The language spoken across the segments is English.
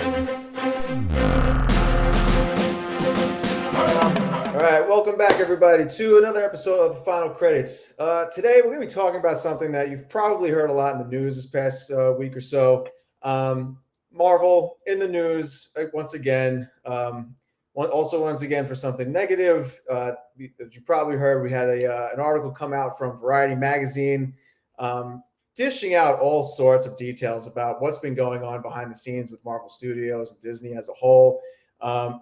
All right, welcome back, everybody, to another episode of the Final Credits. Today, we're going to be talking about something that you've probably heard a lot in the news this past week or so. Marvel in the news once again. Once again, for something negative. As you probably heard, we had an article come out from Variety magazine, dishing out all sorts of details about what's been going on behind the scenes with Marvel Studios and Disney as a whole.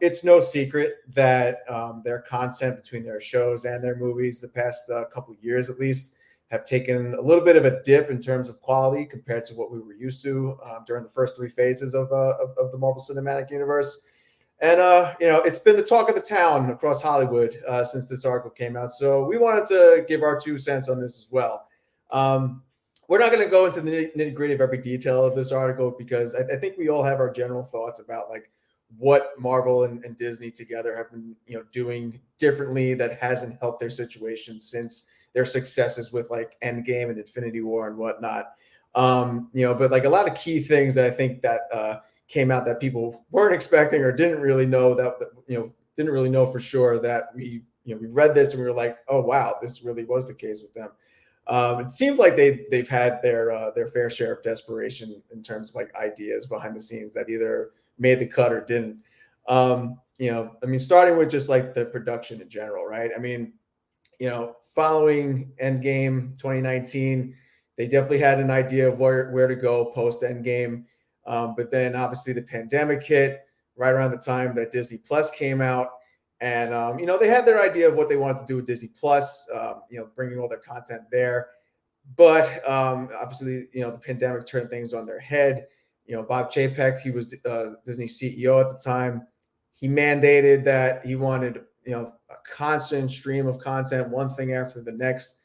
It's no secret that their content between their shows and their movies the past couple of years at least have taken a little bit of a dip in terms of quality compared to what we were used to during the first three phases of the Marvel Cinematic Universe. And, it's been the talk of the town across Hollywood since this article came out. So we wanted to give our 2 cents on this as well. We're not going to go into the nitty gritty of every detail of this article because I think we all have our general thoughts about like what Marvel and Disney together have been, doing differently that hasn't helped their situation since their successes with like Endgame and Infinity War and whatnot. But like a lot of key things that I think that came out that people weren't expecting or didn't really know didn't really know for sure that we read this and we were like, oh wow, this really was the case with them. It seems like they've had their fair share of desperation in terms of like ideas behind the scenes that either made the cut or didn't. Starting with just like the production in general, right? Following Endgame 2019, they definitely had an idea of where to go post Endgame. But then obviously the pandemic hit right around the time that Disney Plus came out. And, they had their idea of what they wanted to do with Disney Plus, bringing all their content there. But obviously, the pandemic turned things on their head. Bob Chapek, he was Disney's CEO at the time. He mandated that he wanted, a constant stream of content, one thing after the next,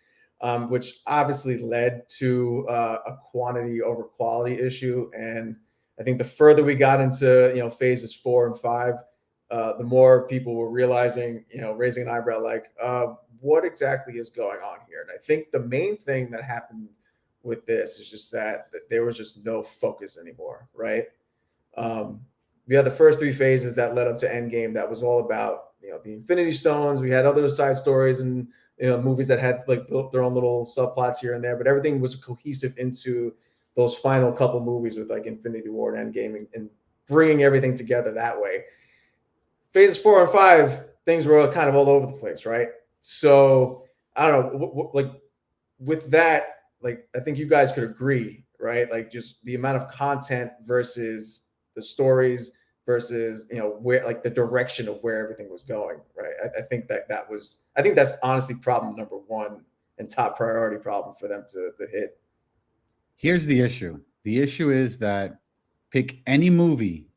which obviously led to a quantity over quality issue. And I think the further we got into, phases 4 and 5, the more people were realizing, raising an eyebrow, like, what exactly is going on here? And I think the main thing that happened with this is just that there was just no focus anymore, right? We had the first 3 phases that led up to Endgame that was all about, the Infinity Stones. We had other side stories and, movies that had like their own little subplots here and there, but everything was cohesive into those final couple movies with like Infinity War and Endgame and bringing everything together that way. Phases 4 and 5, things were kind of all over the place, right? So I don't know, like with that, like I think you guys could agree, right? Like just the amount of content versus the stories versus where like the direction of where everything was going, right? I think that's honestly problem number 1 and top priority problem for them to hit. Here's the issue. The issue is that pick any movie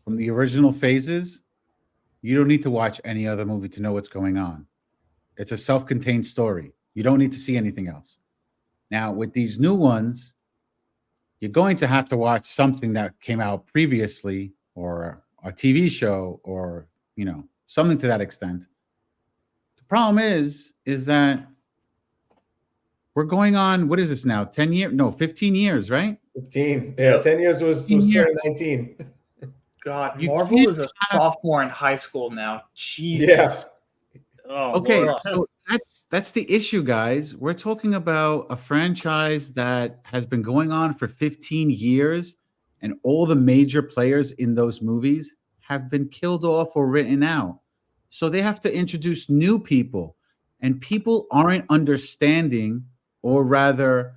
from the original phases. You don't need to watch any other movie to know what's going on. It's a self-contained story. You don't need to see anything else. Now, with these new ones, you're going to have to watch something that came out previously or a TV show or, something to that extent. The problem is that we're going on, what is this now? 10 years? No, 15 years, right? 15. Yeah, 10 years was 2019. God, Marvel is a sophomore in high school now. Jesus. Yes. Oh, okay, Lord. so that's the issue, guys. We're talking about a franchise that has been going on for 15 years, and all the major players in those movies have been killed off or written out. So they have to introduce new people, and people aren't understanding, or rather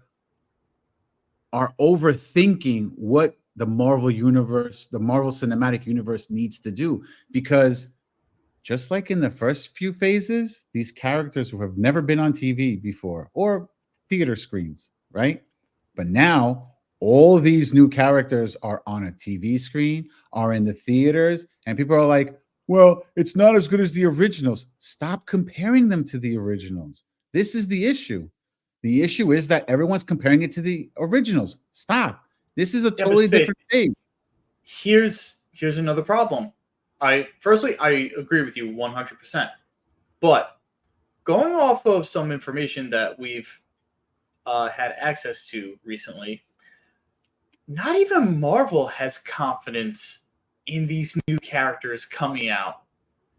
are overthinking what the Marvel universe, the Marvel Cinematic Universe needs to do. Because just like in the first few phases, these characters who have never been on TV before or theater screens, right? But now all these new characters are on a TV screen, are in the theaters, and people are like, well, it's not as good as the originals. Stop comparing them to the originals. This is the issue. The issue is that everyone's comparing it to the originals. Stop. This is a totally different thing. Here's another problem. I agree with you 100%. But going off of some information that we've had access to recently, not even Marvel has confidence in these new characters coming out,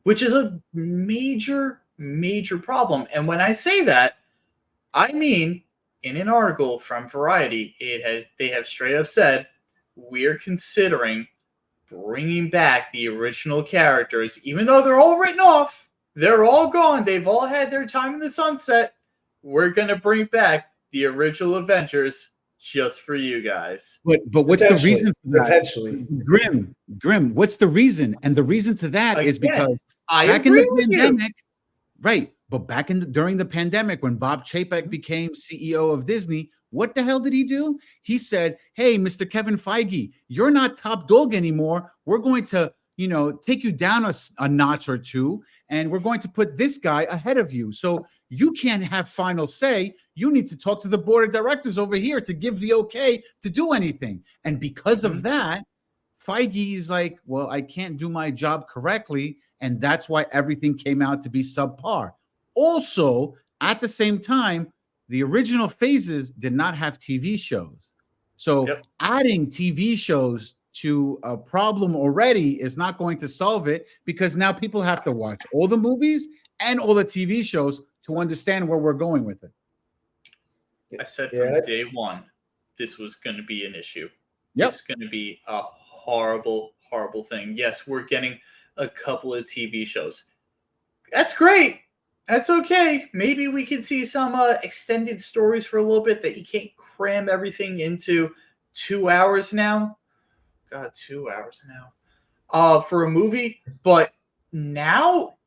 which is a major, major problem. And when I say that, I mean, in an article from Variety, they have straight up said we're considering bringing back the original characters, even though they're all written off, they're all gone, they've all had their time in the sunset. We're gonna bring back the original Avengers just for you guys. But what's the reason for that? Potentially. Grim, what's the reason? And the reason to that is Again, because I back in agree the with you. pandemic, right? But back in during the pandemic, when Bob Chapek became CEO of Disney, what the hell did he do? He said, "Hey, Mr. Kevin Feige, you're not top dog anymore. We're going to, take you down a notch or two, and we're going to put this guy ahead of you. So you can't have final say. You need to talk to the board of directors over here to give the okay to do anything." And because of that, Feige is like, "Well, I can't do my job correctly," and that's why everything came out to be subpar. Also, at the same time, the original phases did not have TV shows. So adding TV shows to a problem already is not going to solve it, because now people have to watch all the movies and all the TV shows to understand where we're going with it. I said from day one, this was going to be an issue. Yep. It's going to be a horrible, horrible thing. Yes, we're getting a couple of TV shows. That's great. That's okay. Maybe we can see some extended stories for a little bit that you can't cram everything into 2 hours now. God, 2 hours now for a movie. But now,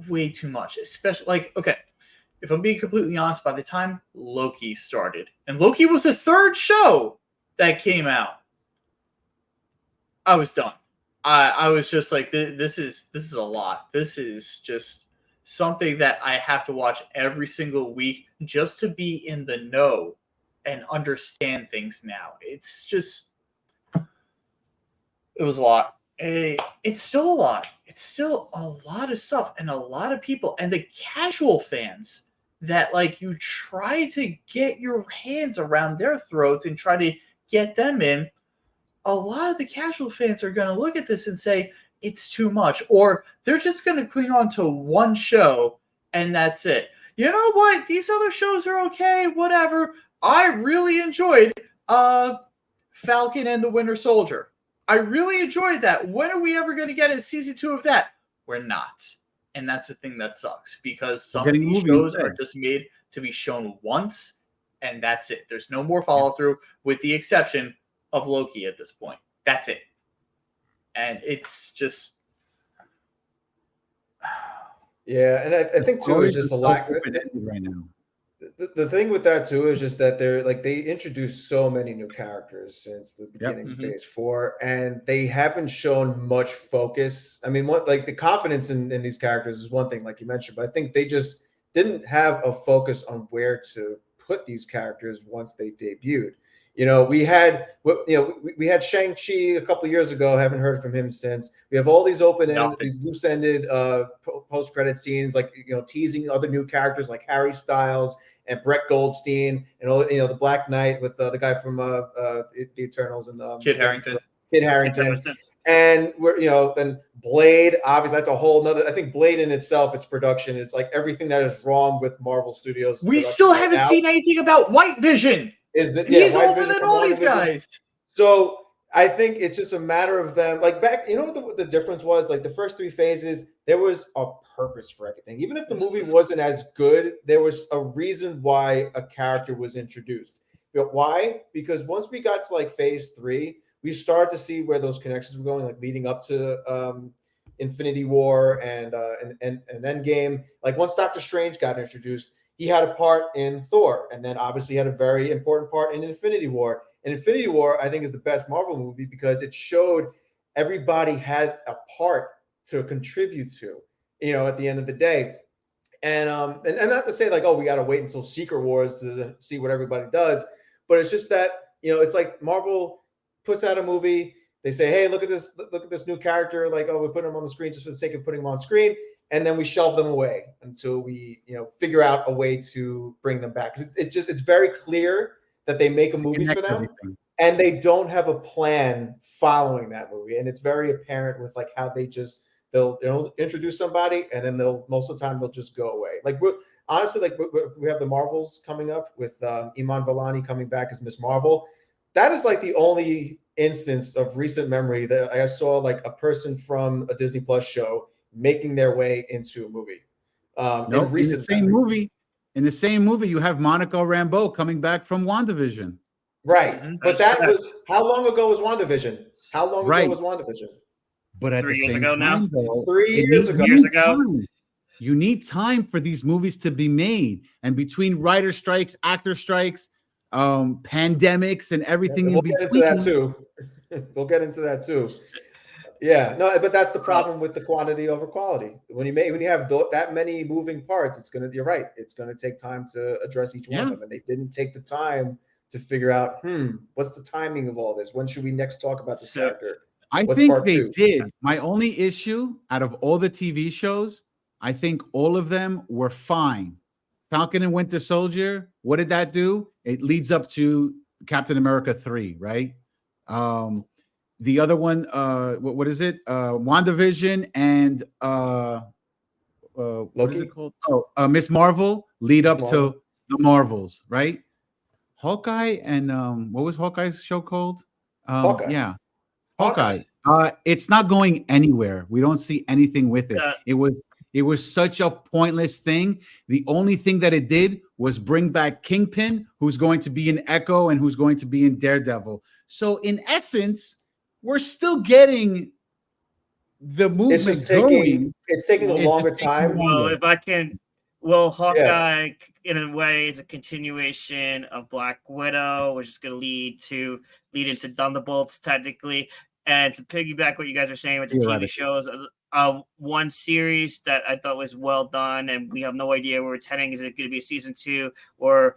way too much. Especially, okay, if I'm being completely honest, by the time Loki started, and Loki was the third show that came out, I was done. I was just like, this is a lot. This is just something that I have to watch every single week just to be in the know and understand things now. It's just, it was a lot. It's still a lot. It's still a lot of stuff and a lot of people. And the casual fans that, like, you try to get your hands around their throats and try to get them in, a lot of the casual fans are going to look at this and say it's too much, or they're just going to cling on to one show and that's it. You know what? These other shows are okay, whatever. I really enjoyed Falcon and the Winter Soldier. I really enjoyed that. When are we ever going to get a season 2 of that? We're not. And that's the thing that sucks, because some of these shows are just made to be shown once, and that's it. There's no more follow-through, with the exception of Loki at this point. That's it. And it's just... Yeah, and I think, too, it's just a lack... right now. The thing with that, too, is just that they introduced so many new characters since the beginning of Phase 4, and they haven't shown much focus. I mean, the confidence in these characters is one thing, like you mentioned, but I think they just didn't have a focus on where to put these characters once they debuted. We had Shang-Chi a couple of years ago. Haven't heard from him since. We have all these these loose-ended post-credit scenes, like teasing other new characters like Harry Styles and Brett Goldstein, and all the Black Knight with the guy from the Eternals and Kit Harington. And we're then Blade. Obviously, that's a whole nother. I think Blade in itself, its production is like everything that is wrong with Marvel Studios. We still haven't seen anything about White Vision. He's older than all these guys. So I think it's just a matter of them. Like back, what the difference was? Like the first 3 phases, there was a purpose for everything. Even if the movie wasn't as good, there was a reason why a character was introduced. Why? Because once we got to like Phase 3, we started to see where those connections were going, like leading up to Infinity War and Endgame. Like once Doctor Strange got introduced, he had a part in Thor, and then obviously had a very important part in Infinity War. And Infinity War, I think, is the best Marvel movie because it showed everybody had a part to contribute to, at the end of the day. And not to say like, oh, we got to wait until Secret Wars to see what everybody does, but it's just that, it's like Marvel puts out a movie. They say, hey, look at this new character. Like, oh, we're putting him on the screen just for the sake of putting him on screen. And then we shelve them away until we, figure out a way to bring them back. Because it's very clear that they make a movie for them. and they don't have a plan following that movie, and it's very apparent with like how they'll introduce somebody, and then they'll most of the time they'll just go away. Like honestly, like we have the Marvels coming up with Iman Vellani coming back as Miss Marvel. That is like the only instance of recent memory that I saw like a person from a Disney Plus show making their way into a movie. In Nope. recent memory. In the same movie, you have Monica Rambeau coming back from WandaVision. Right. But That's that correct. was how long ago was WandaVision? How long ago Right. was WandaVision? But at 3 the years same ago now? time, though, 3 years ago. Years ago. You need time for these movies to be made. And between writer strikes, actor strikes, pandemics, and everything We'll in get between. into that too. We'll get into that too. Yeah, no, but that's the problem with the quantity over quality. When you have that many moving parts, you're right. It's gonna take time to address each one of them, and they didn't take the time to figure out, what's the timing of all this? When should we next talk about this character? I What's think part they two? did. My only issue out of all the TV shows, I think all of them were fine. Falcon and Winter Soldier, what did that do? It leads up to Captain America 3, right? The other one, what is it? WandaVision and what is it called? Oh, Miss Marvel lead up to the Marvels, right? Hawkeye and what was Hawkeye's show called? Hawkeye. Yeah, Hawkeye. It's not going anywhere. We don't see anything with it. It was such a pointless thing. The only thing that it did was bring back Kingpin, who's going to be in Echo and who's going to be in Daredevil. So in essence, we're still getting the movement going. It's taking a longer time. Well, if I can, Hawkeye in a way is a continuation of Black Widow, which is going to lead into Thunderbolts technically. And to piggyback what you guys are saying with the TV shows, one series that I thought was well done, and we have no idea where it's heading. Is it going to be a season 2, or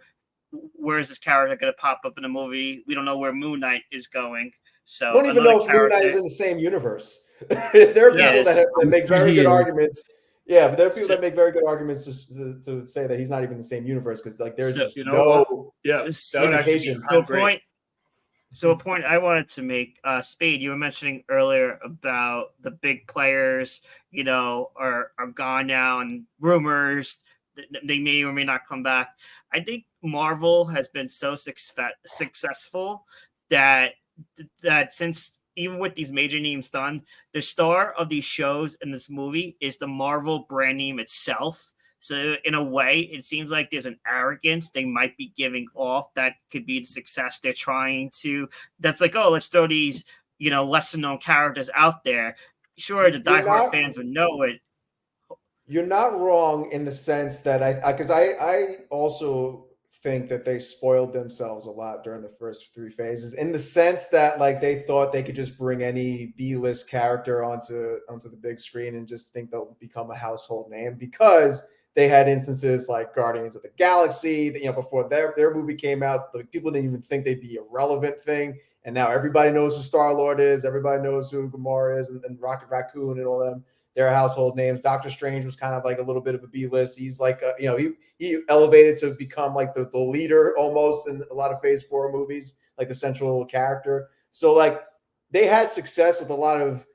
where is this character going to pop up in a movie? We don't know where Moon Knight is going. So I don't even know if Moon Knight is in the same universe. There are people that make very good arguments. Yeah, but there are people that make very good arguments to say that he's not even in the same universe because like there's just no indication. So a point I wanted to make, Spade, you were mentioning earlier about the big players, are gone now, and rumors they may or may not come back. I think Marvel has been so successful that since even with these major names done, the star of these shows in this movie is the Marvel brand name itself. So in a way, it seems like there's an arrogance they might be giving off that could be the success they're trying to. That's like, oh, let's throw these, lesser known characters out there. Sure, the diehard fans would know it. You're not wrong in the sense that I also think that they spoiled themselves a lot during the first 3 phases in the sense that like they thought they could just bring any B-list character onto the big screen and just think they'll become a household name because they had instances like Guardians of the Galaxy that, before their movie came out, the people didn't even think they'd be a relevant thing. And now everybody knows who Star-Lord is. Everybody knows who Gamora is and Rocket Raccoon and all them. They're household names. Doctor Strange was kind of like a little bit of a B-list. He's like, he elevated to become like the leader almost in a lot of Phase 4 movies, like the central character. So like they had success with a lot of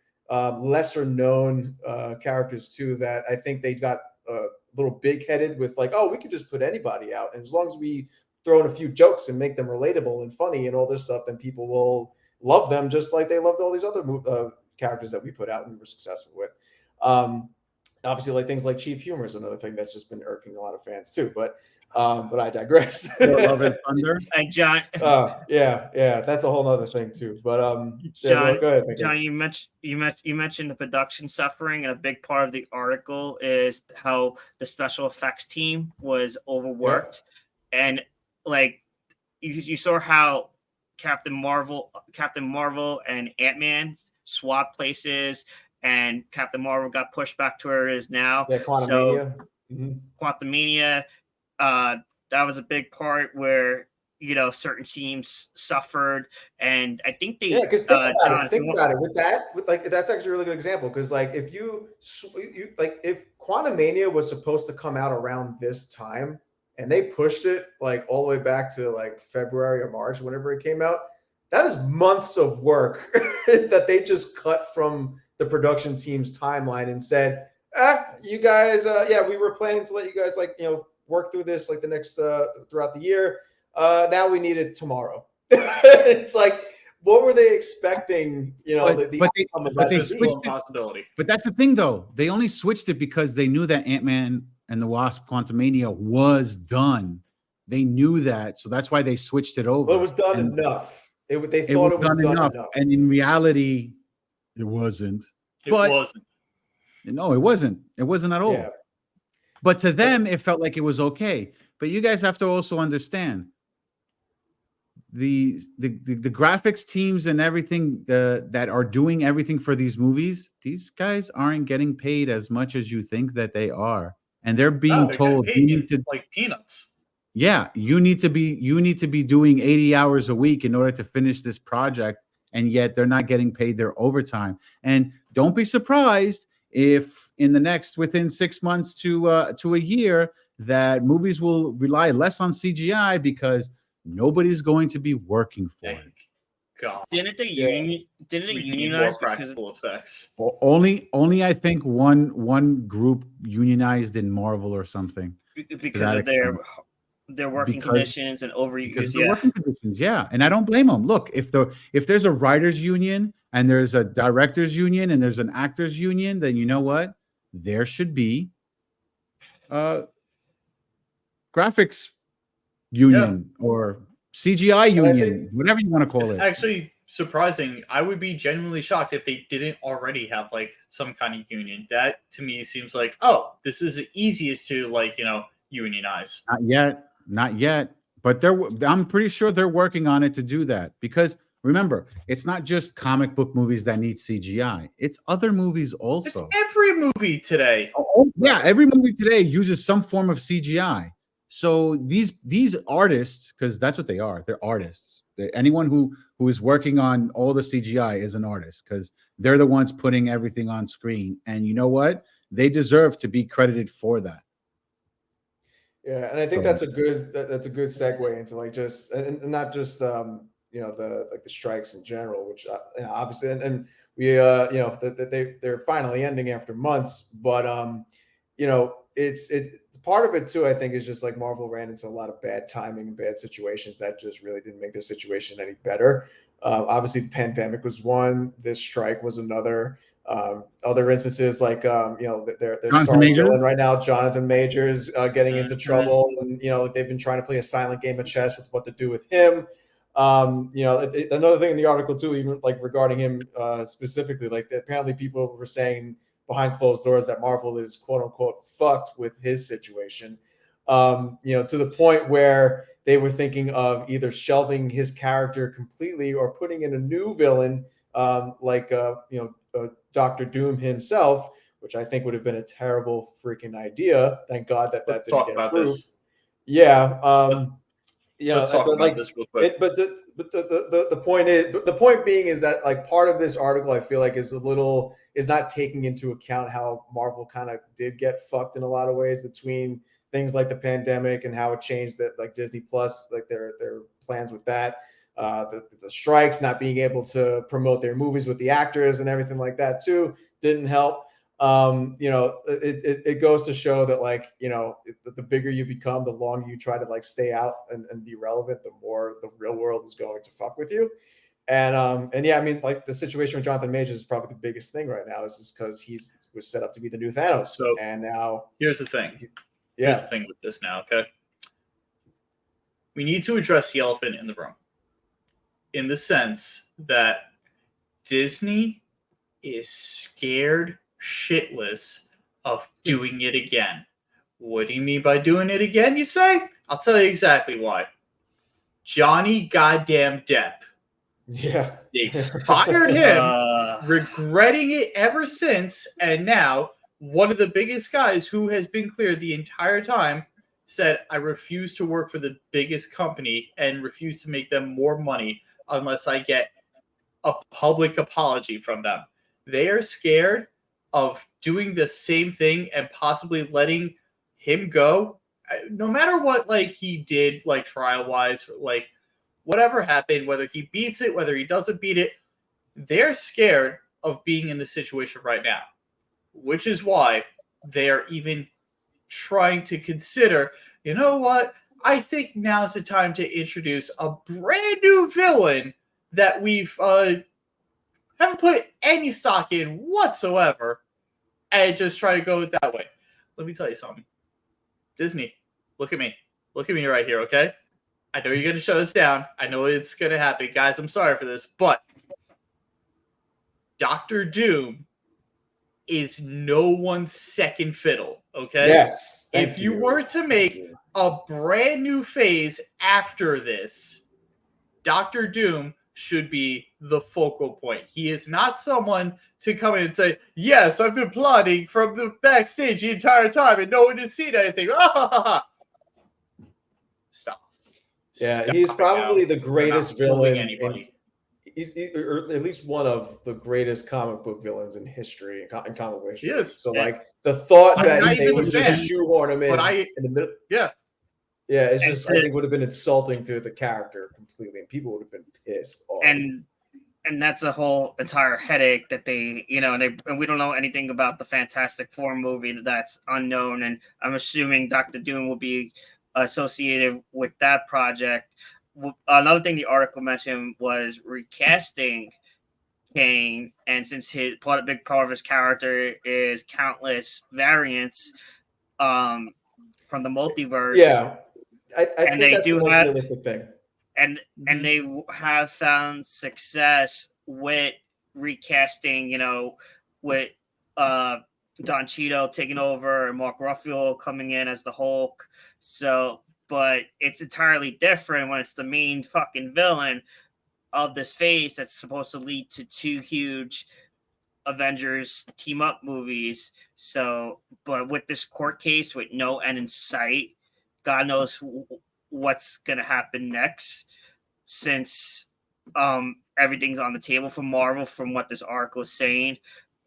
lesser known characters too that I think they got a little big headed with like, oh, we could just put anybody out. And as long as we throw in a few jokes and make them relatable and funny and all this stuff, then people will love them just like they loved all these other characters that we put out and we were successful with. Obviously, like things like cheap humor is another thing that's just been irking a lot of fans too. But I digress. Love and Thunder. And John. Yeah, that's a whole other thing too. But John, go ahead, John, you mentioned the production suffering, and a big part of the article is how the special effects team was overworked, and like you saw how Captain Marvel and Ant-Man swapped places. And Captain Marvel got pushed back to where it is now. Yeah, Quantumania. Quantumania, that was a big part where certain teams suffered, and I think they. Yeah, because think about it. With that's actually a really good example. Because like if you if Quantumania was supposed to come out around this time, and they pushed it like all the way back to like February or March, whenever it came out. that is months of work that they just cut from the production team's timeline and said, you guys, yeah, we were planning to let you guys work through this like the next throughout the year. Now we need it tomorrow. It's like, what were they expecting? The outcome of that they to be? switched it. Possibility. But that's the thing, though. They only switched it because they knew that Ant-Man and the Wasp: Quantumania was done. They knew that, so that's why they switched it over. Well, it was done enough. They thought it was done enough. And in reality, it wasn't. It wasn't. No, it wasn't. It wasn't at all. Yeah. But to them, it felt like it was okay. But you guys have to also understand the graphics teams and everything that are doing everything for these movies. These guys aren't getting paid as much as you think that they are, and they're being told you need to like peanuts. Yeah, you need to be doing 80 hours a week in order to finish this project, and yet they're not getting paid their overtime. And don't be surprised if within 6 months to a year that movies will rely less on CGI because nobody's going to be working for it. God. Didn't they We unionize more because practical effects? Only I think one group unionized in Marvel or something because of their working conditions and overuse. Because of the working conditions, yeah. And I don't blame them. Look, if there's a writers union and there's a directors union and there's an actors union, then you know what? There should be graphics union or CGI union, whatever you want to call it. It's actually surprising. I would be genuinely shocked if they didn't already have like some kind of union. That to me seems like, oh, this is the easiest to unionize. Not yet. But I'm pretty sure they're working on it to do that, because remember, it's not just comic book movies that need CGI. It's other movies also. It's every movie today. Yeah, every movie today uses some form of CGI. So these artists, because that's what they are, they're artists. Anyone who is working on all the CGI is an artist, because they're the ones putting everything on screen. And you know what? They deserve to be credited for that. Yeah, and I think that's a good segue into like just and not just the strikes in general, which obviously and we they're finally ending after months, but it's part of it too. I think is just like Marvel ran into a lot of bad timing and bad situations that just really didn't make their situation any better. Obviously, the pandemic was one. This strike was another. Other instances like they're starring villain right now, Jonathan Majors, getting into trouble, and they've been trying to play a silent game of chess with what to do with him. Another thing in the article too, even like regarding him specifically, like apparently people were saying behind closed doors that Marvel is quote unquote fucked with his situation, to the point where they were thinking of either shelving his character completely or putting in a new villain, Dr. Doom himself, which I think would have been a terrible freaking idea. Thank God that didn't get approved. This. Yeah. Let's talk about this real quick. The point being is that like part of this article I feel like is not taking into account how Marvel kind of did get fucked in a lot of ways between things like the pandemic and how it changed that like Disney Plus, like their plans with that. The strikes, not being able to promote their movies with the actors and everything like that too didn't help. It goes to show that like the bigger you become, the longer you try to like stay out and be relevant, the more the real world is going to fuck with you. And yeah, I mean, like the situation with Jonathan Majors is probably the biggest thing right now, is just because he was set up to be the new Thanos. So and now here's the thing. Here's the thing with this now. Okay, we need to address the elephant in the room, in the sense that Disney is scared shitless of doing it again. What do you mean by doing it again, you say? I'll tell you exactly why. Johnny goddamn Depp. Yeah. They fired him, regretting it ever since, and now one of the biggest guys who has been clear the entire time said, I refuse to work for the biggest company and refuse to make them more money unless I get a public apology from them. They are scared of doing the same thing and possibly letting him go, no matter what like he did, like trial wise, like whatever happened, whether he beats it, whether he doesn't beat it, they're scared of being in this situation right now, which is why they are even trying to consider, you know what? I think now's the time to introduce a brand new villain that we've haven't put any stock in whatsoever, and just try to go that way. Let me tell you something. Disney, look at me. Look at me right here, okay? I know you're going to shut us down. I know it's going to happen. Guys, I'm sorry for this, but Doctor Doom is no one's second fiddle, okay? Yes. If you were to make a brand new phase after this, Doctor Doom should be the focal point. He is not someone to come in and say, yes, I've been plotting from the backstage the entire time and no one has seen anything. Stop. Yeah, Stop he's it probably now. the greatest You're not fooling villain. anybody. Or at least one of the greatest comic book villains in history, in comic book history. He is. So, Yeah. like, the thought I'm that not they even would a just fan, shoehorn him but in the middle. Yeah. Yeah, it's And just, to- I think, would have been insulting to the character completely, and people would have been pissed off. And that's a whole entire headache that they, and we don't know anything about the Fantastic Four movie that's unknown, and I'm assuming Doctor Doom will be associated with that project. Another thing the article mentioned was recasting Kane, and since big part of his character is countless variants from the multiverse, yeah, I think they that's the do most have- realistic thing. and they have found success with recasting, with Don Cheadle taking over and Mark Ruffalo coming in as the Hulk. So, but it's entirely different when it's the main fucking villain of this phase that's supposed to lead to two huge Avengers team up movies. So, but with this court case with no end in sight, God knows what's gonna happen next, since everything's on the table for Marvel from what this article is saying.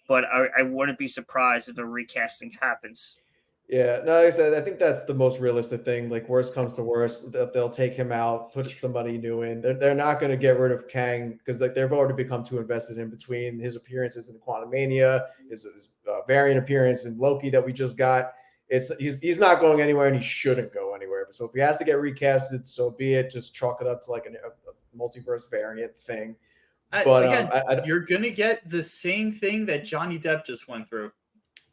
But I wouldn't be surprised if a recasting happens. Yeah, no, like I said, I think that's the most realistic thing. Like, worst comes to worst, they'll take him out, put somebody new in. They're not going to get rid of Kang because like they've already become too invested in between his appearances in Quantumania, his variant appearance in Loki that we just got. He's not going anywhere, and he shouldn't go anywhere. So if he has to get recasted, so be it. Just chalk it up to like a multiverse variant thing. But again, you're gonna get the same thing that Johnny Depp just went through.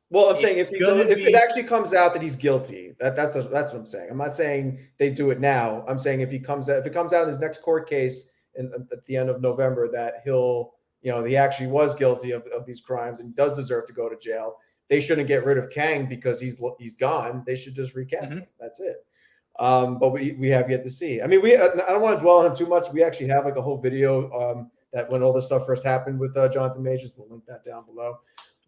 Well, I'm saying if it actually comes out that he's guilty, that's what I'm saying. I'm not saying they do it now. I'm saying if it comes out in his next court case at the end of November that he actually was guilty of these crimes and does deserve to go to jail, they shouldn't get rid of Kang because he's gone. They should just recast him. That's it. But we have yet to see. I mean, I don't want to dwell on him too much. We actually have like a whole video that when all this stuff first happened with Jonathan Majors. We'll link that down below.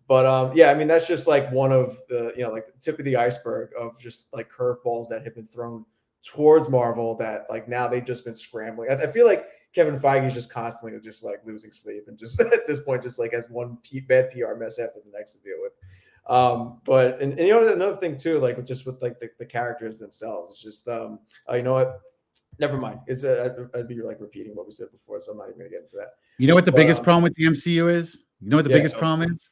But yeah, I mean, that's just like one of the, like the tip of the iceberg of just like curveballs that have been thrown towards Marvel that like now they've just been scrambling. I feel like Kevin Feige is just constantly just like losing sleep and just at this point just like has one bad PR mess after the next to deal with. But another thing too, like with like the characters themselves, it's just you know what? Never mind. I'd be like repeating what we said before, so I'm not even gonna get into that. You know what the biggest problem with the MCU is? You know what the biggest problem is?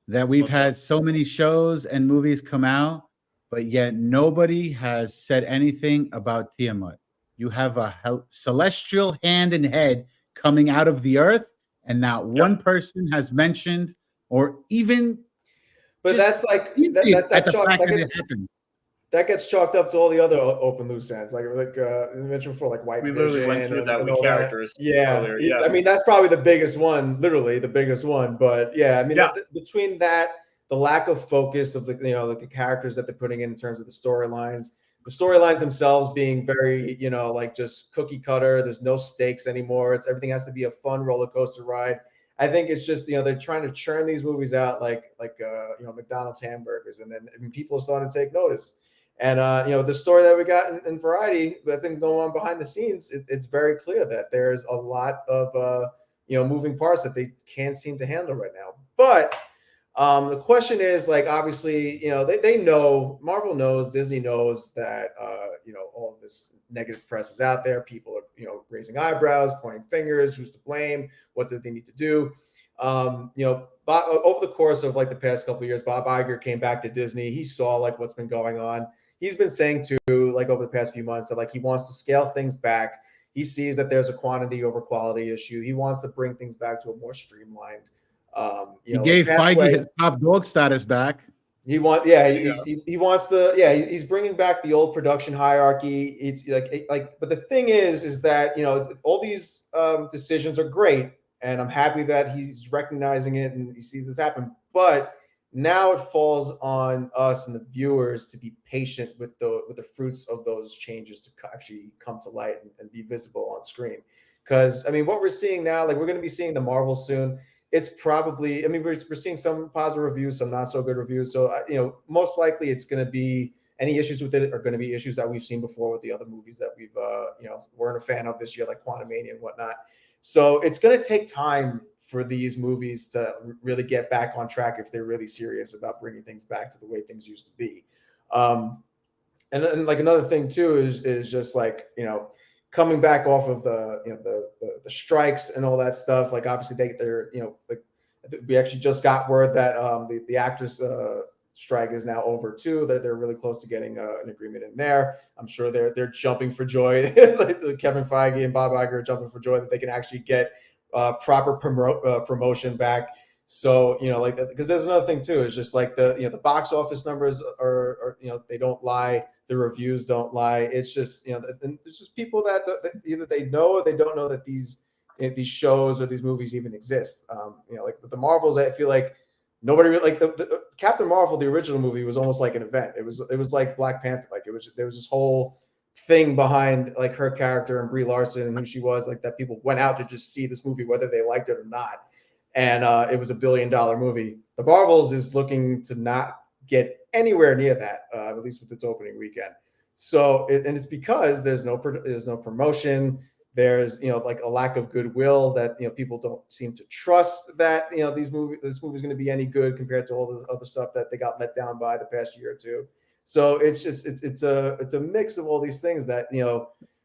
That we've had so many shows and movies come out, but yet nobody has said anything about Tiamat. You have a celestial hand and head coming out of the earth, and not one person has mentioned or even. But that's like that gets chalked up to all the other open loose ends, like you mentioned before, like White We Vision. literally went through that with characters. Yeah, I mean that's probably the biggest one, literally the biggest one. But yeah, I mean between that, the lack of focus of like the characters that they're putting in terms of the storylines themselves being very like just cookie cutter. There's no stakes anymore. Everything has to be a fun roller coaster ride. I think it's just they're trying to churn these movies out like McDonald's hamburgers, and then people are starting to take notice. And the story that we got in Variety, I think going on behind the scenes, it's very clear that there's a lot of moving parts that they can't seem to handle right now. But the question is, like, obviously, they know, Marvel knows, Disney knows that all of this negative press is out there. People raising eyebrows, pointing fingers, who's to blame, what do they need to do. Over the course of like the past couple of years, Bob Iger came back to Disney. He saw like what's been going on. He's been saying too, like over the past few months, that like he wants to scale things back. He sees that there's a quantity over quality issue. He wants to bring things back to a more streamlined. He gave Feige his top dog status back. He wants to, he's bringing back the old production hierarchy. It's but the thing is that all these decisions are great, and I'm happy that he's recognizing it and he sees this happen. But now it falls on us and the viewers to be patient with the fruits of those changes to actually come to light and be visible on screen. Because what we're seeing now, like we're going to be seeing the Marvel soon. It's probably, we're seeing some positive reviews, some not so good reviews. So, most likely it's going to be, any issues with it are going to be issues that we've seen before with the other movies that we've, weren't a fan of this year, like Quantumania and whatnot. So it's going to take time for these movies to really get back on track if they're really serious about bringing things back to the way things used to be. And like another thing too is just like, coming back off of the strikes and all that stuff. Like obviously they're we actually just got word that the actors strike is now over too. They're really close to getting an agreement in there. I'm sure they're jumping for joy. Like Kevin Feige and Bob Iger are jumping for joy that they can actually get proper promotion back. So because there's another thing too. It's just like the box office numbers are they don't lie. The reviews don't lie. It's just it's just people that either they know or they don't know that these shows or these movies even exist. Like with the Marvels, I feel like nobody really, like the Captain Marvel, the original movie, was almost like an event. It was like Black Panther. Like there was this whole thing behind like her character and Brie Larson and who she was, like that people went out to just see this movie whether they liked it or not. And it was $1 billion movie. The Marvels is looking to not get anywhere near that, at least with its opening weekend. So, it's because there's no promotion. There's like a lack of goodwill that people don't seem to trust that this movie's going to be any good compared to all this other stuff that they got let down by the past year or two. So it's just it's a mix of all these things that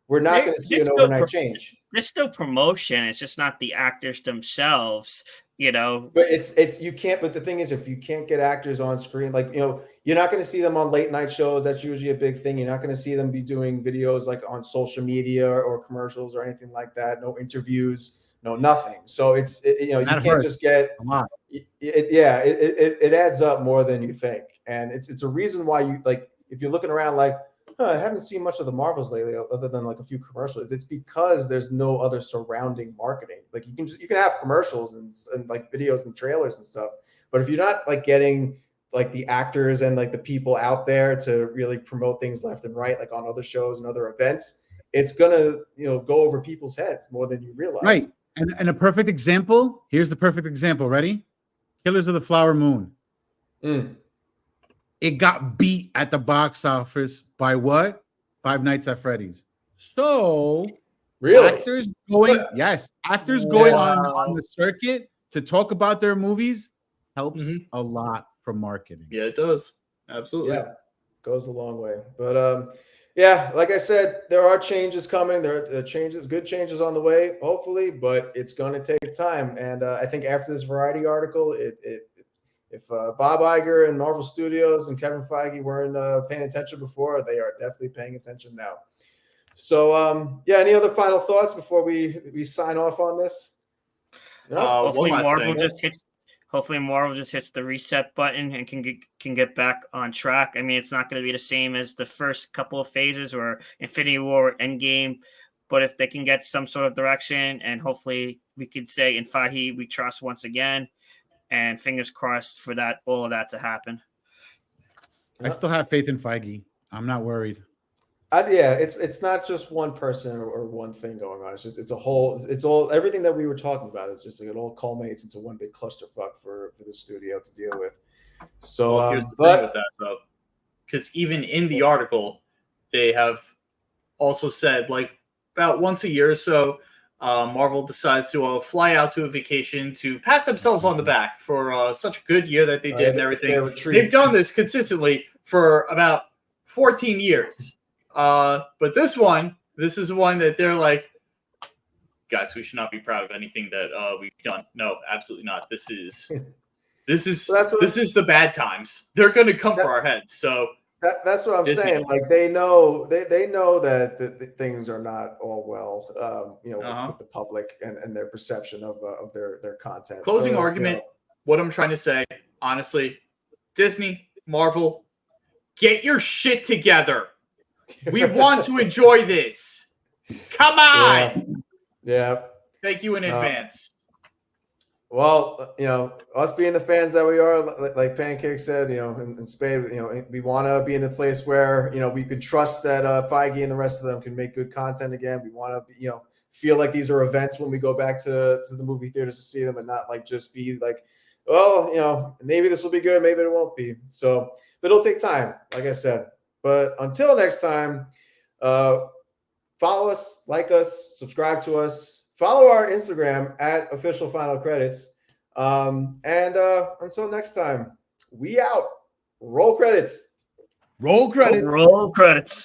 we're not going to see an overnight change. There's still promotion. It's just not the actors themselves, But it's you can't. But the thing is, if you can't get actors on screen, like you're not going to see them on late night shows. That's usually a big thing. You're not going to see them be doing videos like on social media or commercials or anything like that. No interviews, no nothing. So you can't just get a lot. It adds up more than you think, and it's a reason why you like if you're looking around like. I haven't seen much of the Marvels lately, other than like a few commercials. It's because there's no other surrounding marketing. Like you can have commercials and like videos and trailers and stuff, but if you're not like getting like the actors and like the people out there to really promote things left and right, like on other shows and other events, it's gonna go over people's heads more than you realize. Right, and a perfect example. Here's the perfect example. Ready? Killers of the Flower Moon. It got beat at the box office by what? Five Nights at Freddy's. So really, actors going on the circuit to talk about their movies helps a lot for marketing. Yeah, it does. Absolutely. Yeah, goes a long way. But like I said, there are changes coming. There are good changes on the way, hopefully, but it's going to take time. And I think after this Variety article, if Bob Iger and Marvel Studios and Kevin Feige weren't paying attention before, they are definitely paying attention now. So, any other final thoughts before we sign off on this? No? Hopefully Marvel just hits the reset button and can get back on track. It's not going to be the same as the first couple of phases or Infinity War or Endgame, but if they can get some sort of direction, and hopefully we could say in Feige we trust once again. And fingers crossed for all of that to happen. I still have faith in Feige. I'm not worried. It's not just one person or one thing going on. It's all everything that we were talking about. It's just like it all culminates into one big clusterfuck for the studio to deal with. So here's the thing with that though, because even in the article, they have also said like about once a year or so. Marvel decides to fly out to a vacation to pat themselves on the back for such a good year that they did and everything. They've done this consistently for about 14 years. But this is one that they're like, guys, we should not be proud of anything that we've done. No, absolutely not. This is the bad times. They're going to come for our heads. So that's what I'm Disney. saying. Like they know that the things are not all well, with the public and their perception of their content. Closing argument. What I'm trying to say, honestly, Disney, Marvel, get your shit together. We want to enjoy this. Come on. Yeah. Thank you in advance. Well, us being the fans that we are, like Pancake said, and Spade, we want to be in a place where, we could trust that Feige and the rest of them can make good content again. We want to, feel like these are events when we go back to the movie theaters to see them, and not like just be like, well, maybe this will be good, maybe it won't be. So, but it'll take time, like I said. But until next time, follow us, like us, subscribe to us. Follow our Instagram at Official Final Credits. And until next time, we out. Roll credits. Roll credits. Roll credits.